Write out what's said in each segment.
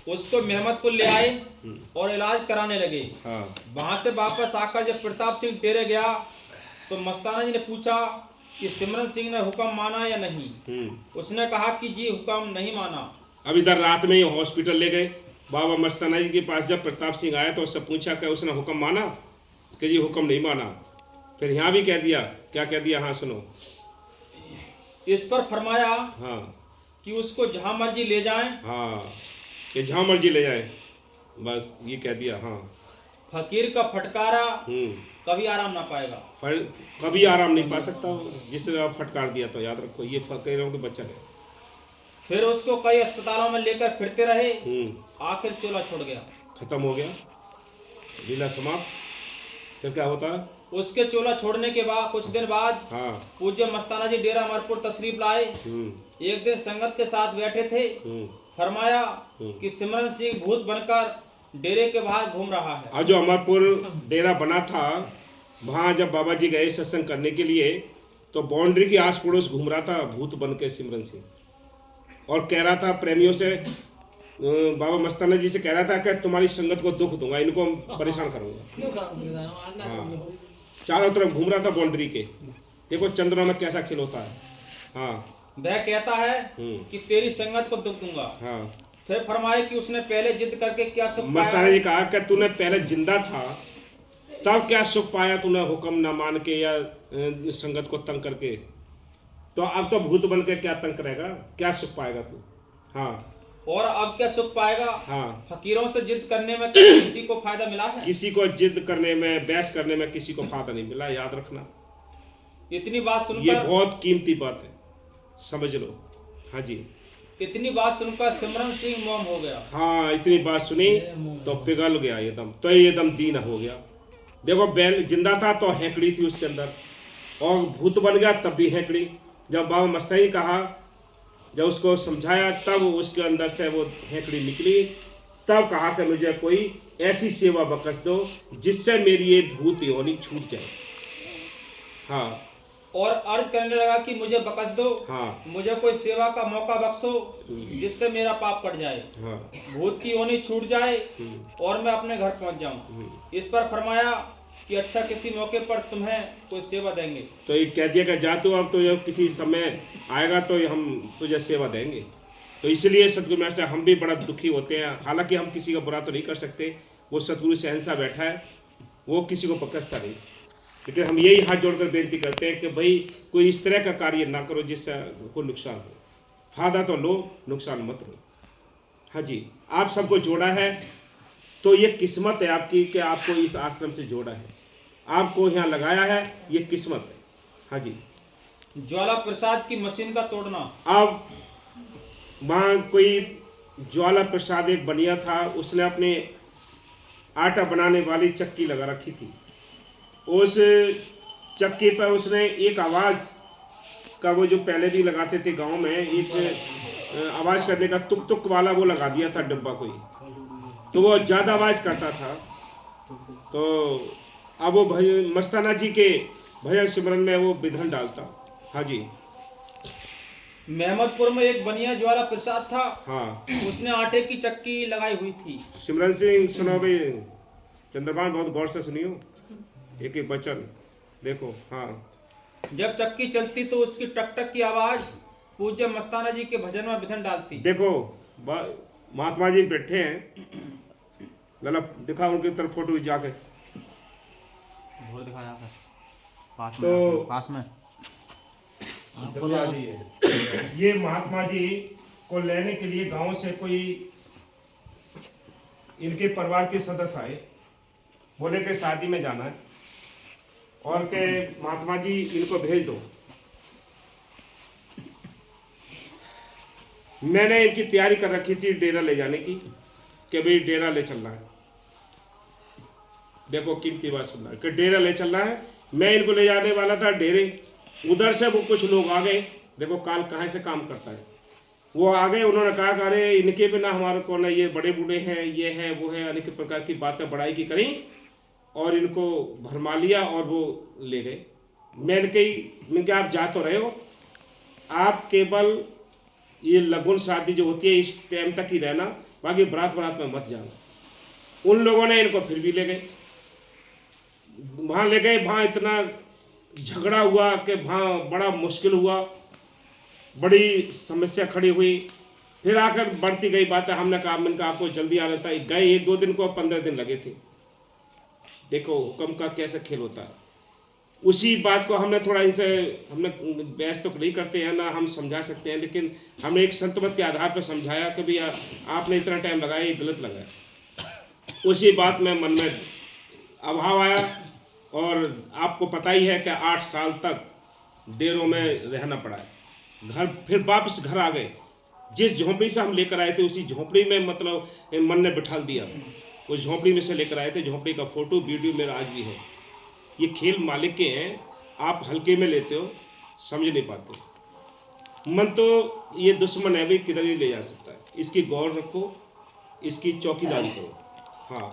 उसको मेहमदपुर ले आए और इलाज कराने लगे। हाँ। वहां से वापस आकर जब प्रताप सिंह डेरे गया तो मस्ताना जी ने पूछा कि सिमरन सिंह ने हुक्म माना या नहीं। उसने कहा कि जी हुक्म नहीं माना। अब इधर रात में ही हॉस्पिटल ले गए बाबा मस्ताना जी के पास। जब प्रताप सिंह आया तो उससे पूछा कि उसने हुक्म माना, कि जी हुक्म नहीं माना। फिर यहाँ भी कह दिया, क्या कह दिया, हाँ सुनो। इस पर फरमाया हाँ कि उसको जहां मर्जी ले जाएं। हाँ, कि जहाँ मर्जी ले जाए, बस ये कह दिया। हाँ। फकीर का फटकारा कभी आराम ना पाएगा। कभी आराम नहीं पा सकता वो, जिसने आप फटकार दिया तो याद रखो ये फकीरों के बच्चा है। फिर उसको कई अस्पतालों में लेकर फिरते रहे। आखिर चोला छोड़ गया, खत्म हो गया, लीला समाप्त। फिर क्या होता है? उसके चोला छोड़ने के बाद कुछ दिन बाद हाँ। पूज्य मस्ताना जी डेरा अमरपुर तशरीफ लाए। एक दिन संगत के साथ बैठे थे। फरमाया कि सिमरन सिंह भूत बनकर डेरे के बाहर घूम रहा है। और जो अमरपुर डेरा बना था, वहाँ जब बाबा जी गए सत्संग करने के लिए तो बाउंड्री के आस पड़ोस घूम रहा था भूत बन के सिमरन सिंह, और कह रहा था प्रेमियों से, बाबा मस्ताना जी से कह रहा था कि तुम्हारी संगत को दुख दूंगा, इनको परेशान करूंगा। हाँ, चारों तरफ घूम रहा था बाउंड्री के। देखो चंद्रमा में कैसा खेल होता है। हाँ। वह कहता है कि तेरी संगत को दुख दूंगा। हाँ। फिर फरमाए कि उसने पहले जिद करके क्या सुख पाया। मस्ताना जी कहा कि तूने पहले जिंदा था तब क्या सुख पाया, तूने हुक्म न मान के या संगत को तंग करके, तो अब तो भूत बन के क्या तंग करेगा, क्या सुख पाएगा तू। हाँ। और अब क्या सुख पाएगा। हाँ। फकीरों से जिद करने में किसी को फायदा मिला है? किसी को जिद करने में, बहस करने में किसी को फायदा नहीं मिला, याद रखना। इतनी बात सुनकर, ये बहुत कीमती बात है, समझ लो। हाँ जी। इतनी बात सुनकर सिमरन सिंह मौन हो गया। हाँ, इतनी बात सुनी तो पिघल गया एकदम, तो एकदम दीन हो गया। देखो बैल जिंदा था तो हैकड़ी थी उसके अंदर, और भूत बन गया तब भी हैकड़ी। जब बाबा मस्तानी कहा, जब उसको समझाया, तब उसके अंदर से वो हैकड़ी निकली। तब कहा कि मुझे कोई ऐसी सेवा बख्श दो जिससे मेरी ये भूत योनि छूट जाए। हाँ। और अर्ज करने लगा कि मुझे बख्श दो। हाँ। मुझे कोई सेवा का मौका बख्शो जिससे मेरा पाप कट जाए। हाँ। भूत की योनि छूट जाए और मैं अपने घर पहुंच जाऊं। इस पर फरमाया कि अच्छा किसी मौके पर तुम्हें कोई सेवा देंगे। तो ये कह दिया कि जा तू, अब तो जब किसी समय आएगा तो हम तुझे सेवा देंगे। तो इसलिए सतगुरु महाराज से हम भी बड़ा दुखी होते हैं। हालांकि हम किसी का बुरा तो नहीं कर सकते, वो सतगुरु शहंशाह बैठा है, वो किसी को बकसता नहीं। लेकिन हम यही हाथ जोड़कर बेनती करते हैं कि भाई कोई इस तरह का कार्य ना करो जिससे कोई नुकसान हो। फायदा तो लो, नुकसान मत लो। हाँ जी, आप सबको जोड़ा है तो ये किस्मत है आपकी कि आपको इस आश्रम से जोड़ा है, आपको यहाँ लगाया है, ये किस्मत है। हाँ जी। ज्वाला प्रसाद की मशीन का तोड़ना। अब वहाँ कोई ज्वाला प्रसाद एक बनिया था, उसने अपने आटा बनाने वाली चक्की लगा रखी थी। उस चक्की पर उसने एक आवाज़ का, वो जो पहले भी लगाते थे गांव में, एक आवाज़ करने का तुक तुक वाला वो लगा दिया था डब्बा कोई, तो वो ज़्यादा आवाज़ करता था। तो अब वो भजन मस्ताना जी के भजन सिमरन में वो विधन डालता। हाँ जी। मेहमदपुर में एक बनिया ज्वाला प्रसाद था। हाँ। उसने आटे की चक्की लगाई हुई थी। सिमरन सिंह सुनो भाई, चंद्रभान बहुत गौर से सुनियो, एक एक वचन देखो। हाँ। जब चक्की चलती तो उसकी टक टक की आवाज पूज्य मस्ताना जी के भजन में विधन डालती। देखो महात्मा जी बैठे हैं, लला दिखा उनकी तरफ फोटो जाके, दिखा पास तो में, पास में। ये महात्मा जी को लेने के लिए गांव से कोई इनके परिवार के सदस्य आए, बोले कि शादी में जाना है और के महात्मा जी इनको भेज दो। मैंने इनकी तैयारी कर रखी थी डेरा ले जाने की, कि भाई डेरा ले चलना है। देखो कीमती बात सुनना है कि डेरा ले चलना है। मैं इनको ले जाने वाला था डेरे, उधर से वो कुछ लोग आ गए। देखो काल कहाँ से काम करता है। वो आ गए, उन्होंने कहा कि अरे इनके बिना हमारे को ना, ये बड़े बूढ़े हैं, ये है वो है, अनेक प्रकार की बातें बढ़ाई की करी और इनको भरमा लिया और वो ले गए। मैंने आप जा तो रहे हो, आप केवल ये लगन शादी जो होती है इस टाइम तक ही रहना, बाकी बारात में मत जाना। उन लोगों ने इनको फिर भी ले गए, वहाँ ले गए, वहाँ इतना झगड़ा हुआ कि वहाँ बड़ा मुश्किल हुआ, बड़ी समस्या खड़ी हुई। फिर आकर बढ़ती गई बातें, हमने कहा इनका आपको जल्दी आ रहा था, गए 1-2 दिन को 15 दिन लगे थे। देखो हुक्म का कैसे खेल होता है। उसी बात को हमने थोड़ा इनसे हमने बहस तो नहीं करते हैं ना, हम समझा सकते हैं, लेकिन हमने एक संतमत के आधार पर समझाया कि भैया आपने इतना टाइम लगाया, ये गलत लगा। उसी बात में मन में अभाव आया, और आपको पता ही है कि 8 साल तक डेरों में रहना पड़ा है। घर फिर वापस घर आ गए, जिस झोंपड़ी से हम लेकर आए थे उसी झोंपड़ी में मतलब मन ने बिठा दिया। उस झोंपड़ी में से लेकर आए थे, झोंपड़ी का फोटो वीडियो मेरा आज भी है। ये खेल मालिक के हैं, आप हल्के में लेते हो, समझ नहीं पाते। मन तो ये दुश्मन है भी, किधर ही ले जा सकता है। इसकी गौर रखो, इसकी चौकीदारी करो। हाँ,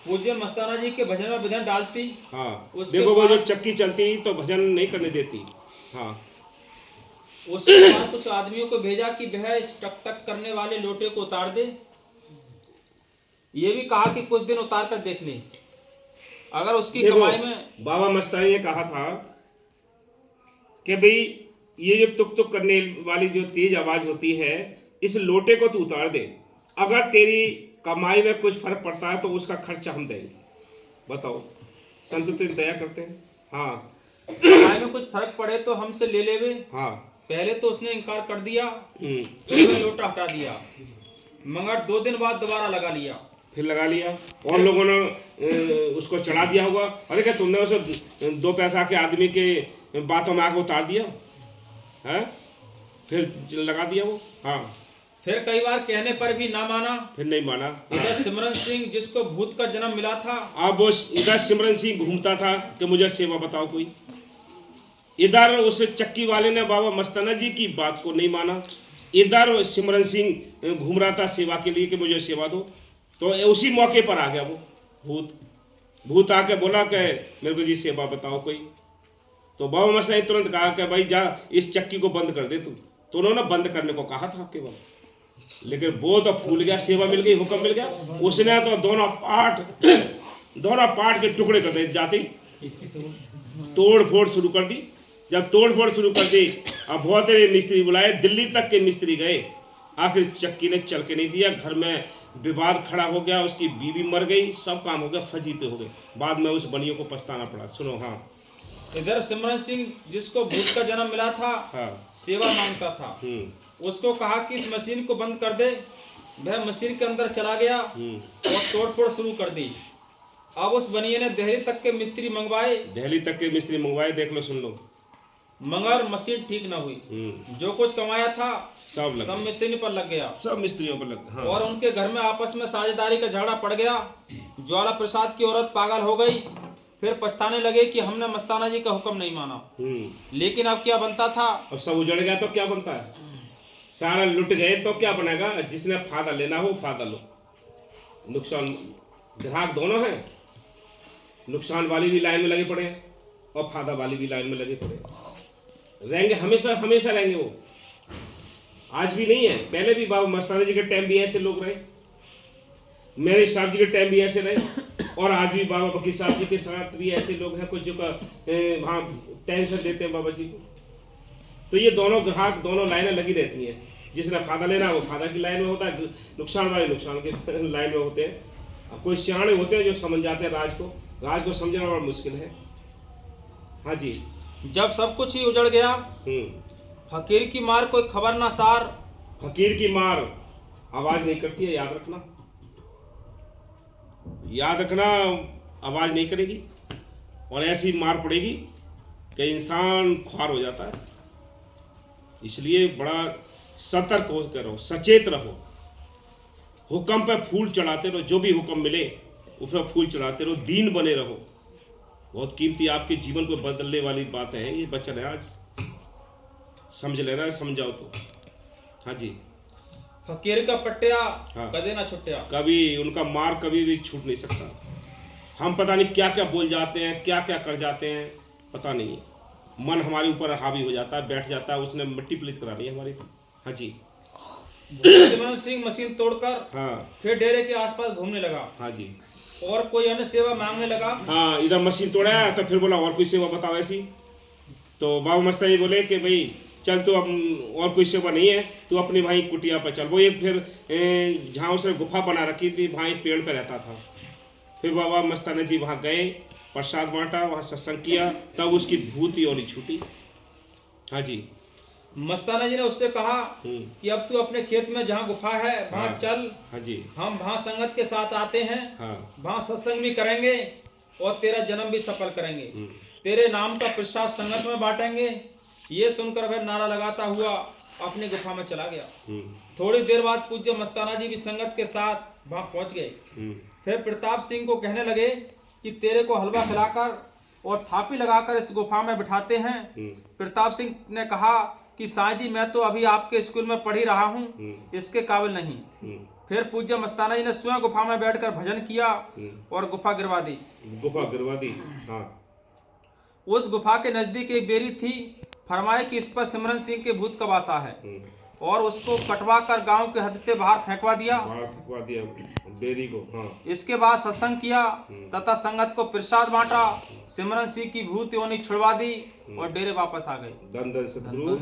पूज्य मस्ताना जी के भजन में भजन डालती। हाँ, देखो वो जो चक्की चलती तो भजन नहीं करने देती। हाँ, उसके बाद कुछ आदमियों को भेजा कि वह इस टक टक करने वाले लोटे को उतार दे। ये भी कहा कि कुछ दिन उतार कर देख ले, अगर उसकी कमाई में। बाबा मस्तानी ने कहा था कि भाई ये जो तुक तुक करने वाली जो तेज आवाज होती है, इस लोटे को तू उतार दे, अगर तेरी कमाई में कुछ फर्क पड़ता है तो उसका खर्चा हम देंगे। बताओ, संत तो दया करते हैं। हाँ, कमाई में कुछ फर्क पड़े तो हमसे ले लेवे। हाँ, पहले तो उसने इनकार कर दिया, फिर लोटा हटा दिया, मगर 2 दिन बाद दोबारा लगा लिया। फिर लगा लिया, और लोगों ने उसको चढ़ा दिया होगा, अरे क्या तुमने उसे 2 पैसा के आदमी के बातों में आके उतार दिया है, फिर लगा दिया वो। हाँ, फिर कई बार कहने पर भी ना माना, फिर नहीं माना। इधर सिमरन सिंह जिसको भूत का जन्म मिला था, अब वो इधर सिमरन सिंह घूमता था कि मुझे सेवा बताओ कोई, इधर उस चक्की वाले ने बाबा मस्ताना जी की बात को नहीं माना, इधर सिमरन सिंह घूम रहा था सेवा के लिए कि मुझे सेवा दो। तो उसी मौके पर आ गया वो भूत आके बोला कि मेरे को जी सेवा बताओ कोई। तो बाबा मस्ताना ने तुरंत कहा कि भाई जा इस चक्की को बंद कर दे तू। तो उन्होंने बंद करने को कहा था केवल, लेकिन वो तो फूल गया, सेवा मिल गई, हुक्म मिल गया। उसने तो दोनों पार्ट के टुकड़े कर दे, जाते तोड़ फोड़ शुरू कर दी। जब तोड़ फोड़ शुरू कर दी, अब बहुत सारे मिस्त्री बुलाए, दिल्ली तक के मिस्त्री गए, आखिर चक्की ने चल के नहीं दिया। घर में विवाद खड़ा हो गया, उसकी बीवी मर गई, सब काम हो गया, फजीते हो गए। बाद में उस बनियों को पछताना पड़ा। सुनो। हाँ, इधर सिमरन सिंह जिसको भूत का जन्म मिला था, हाँ, सेवा मांगता था, उसको कहा कि इस मशीन को बंद कर दे। वह मशीन के अंदर चला गया और तोड़फोड़ शुरू कर दी। अब उस बनिए ने दिल्ली तक के मिस्त्री मंगवाए, देख लो, सुन लो, मगर मशीन ठीक न हुई। जो कुछ कमाया था सब मशीन पर लग गया, सब मिस्त्रियों पर लग। हाँ। और उनके घर में आपस में साझेदारी का झगड़ा पड़ गया। ज्वाला प्रसाद की औरत पागल हो गई, फिर पछताने लगे कि हमने मस्ताना जी का हुक्म नहीं माना। लेकिन अब क्या बनता था? अब सब उजड़ गया तो क्या बनता है? सारा लुट गए तो क्या बनेगा? जिसने फायदा लेना हो फायदा लो। नुकसान ग्राहक दोनों हैं, नुकसान वाली भी लाइन में लगे पड़े हैं और फायदा वाली भी लाइन में लगे पड़े रहेंगे, हमेशा हमेशा रहेंगे। वो आज भी नहीं है, पहले भी बाबा मस्ताना जी के टाइम भी ऐसे लोग रहे, मेरे साहब जी के टाइम भी ऐसे रहे, और आज भी बाबा बकीर साहब जी के साथ भी ऐसे लोग हैं कुछ जो वहाँ टेंशन देते हैं बाबा जी को। तो ये दोनों ग्राहक, दोनों लाइनें लगी रहती हैं। जिसने फायदा लेना वो फायदा की लाइन में होता है, नुकसान वाले नुकसान के लाइन में होते हैं। कोई सियाणे होते हैं जो समझ जाते हैं राज को समझना बड़ा मुश्किल है। हाँ जी। जब सब कुछ ही उजड़ गया, फकीर की मार कोई खबर ना सार। फकीर की मार आवाज नहीं करती है, याद रखना, आवाज नहीं करेगी और ऐसी मार पड़ेगी कि इंसान ख्वार हो जाता है। इसलिए बड़ा सतर्क हो करो, सचेत रहो, हुक्म पे फूल चढ़ाते रहो, जो भी हुक्म मिले उस पर फूल चढ़ाते रहो, दीन बने रहो। बहुत कीमती आपके जीवन को बदलने वाली बातें हैं ये वचन है, आज समझ लेना, समझाओ तो। हाँ जी। फकीर का पट्टिया हाँ, कदे ना छुट्टिया, कभी उनका मार कभी भी छूट नहीं सकता। हम पता नहीं क्या क्या बोल जाते हैं, क्या क्या कर जाते हैं, पता नहीं, मन हमारे ऊपर हावी हो जाता है, बैठ जाता है, उसने मिट्टी पलीत करानी है हमारी। हाँ जी। सिमरन सिंह मशीन तोड़कर हाँ फिर डेरे के आसपास घूमने लगा हाँ जी और कोई अन्य सेवा मांगने लगा। हाँ, इधर मशीन तोड़ा तो फिर बोला और कोई सेवा बताओ ऐसी। तो बाबू मस्तानी बोले कि भाई चल तू अब और कोई सेवा नहीं है, तू अपनी भाई कुटिया पर चल। वो एक फिर जहाँ उसने गुफा बना रखी थी वहाँ एक पेड़ पर रहता था। फिर बाबा मस्तानी जी वहाँ गए, प्रसाद बांटा, वहाँ सत्संग किया, तब उसकी भूत योनि छूटी। हाँ जी। मस्ताना जी ने उससे कहा कि अब तू अपने खेत में जहाँ गुफा है वहाँ हाँ, चल। हाँ जी। हम वहाँ संगत के साथ आते हैं, हाँ वहाँ सत्संग भी करेंगे और तेरा जन्म भी सफल करेंगे। तेरे नाम का प्रसाद संगत में बांटेंगे। ये सुनकर वह नारा लगाता हुआ अपनी गुफा में चला गया। थोड़ी देर बाद पूज्य मस्ताना जी भी संगत के साथ वहाँ पहुँच गए। फिर प्रताप सिंह को कहने लगे कि तेरे को हलवा खिलाकर और थापी लगाकर इस गुफा में बिठाते हैं। प्रताप सिंह ने कहा कि साईं जी मैं तो अभी आपके स्कूल में पढ़ ही रहा हूँ, इसके काबिल नहीं। फिर पूज्य मस्ताना जी ने स्वयं गुफा में बैठकर भजन किया और गुफा गिरवा दी। गुफा गिरवा दी। हाँ। उस गुफा के नजदीक एक बेरी थी। फरमाए कि इस पर सिमरन सिंह के भूत का वासा है और उसको कटवा कर गांव के हद से बाहर फेंकवा दिया। बेरी को। हाँ। इसके बाद सत्संग किया तथा संगत को प्रसाद बांटा। सिमरन सिंह की भूत योनि छुड़वा दी और डेरे वापस आ गए। धन धन सतगुरु।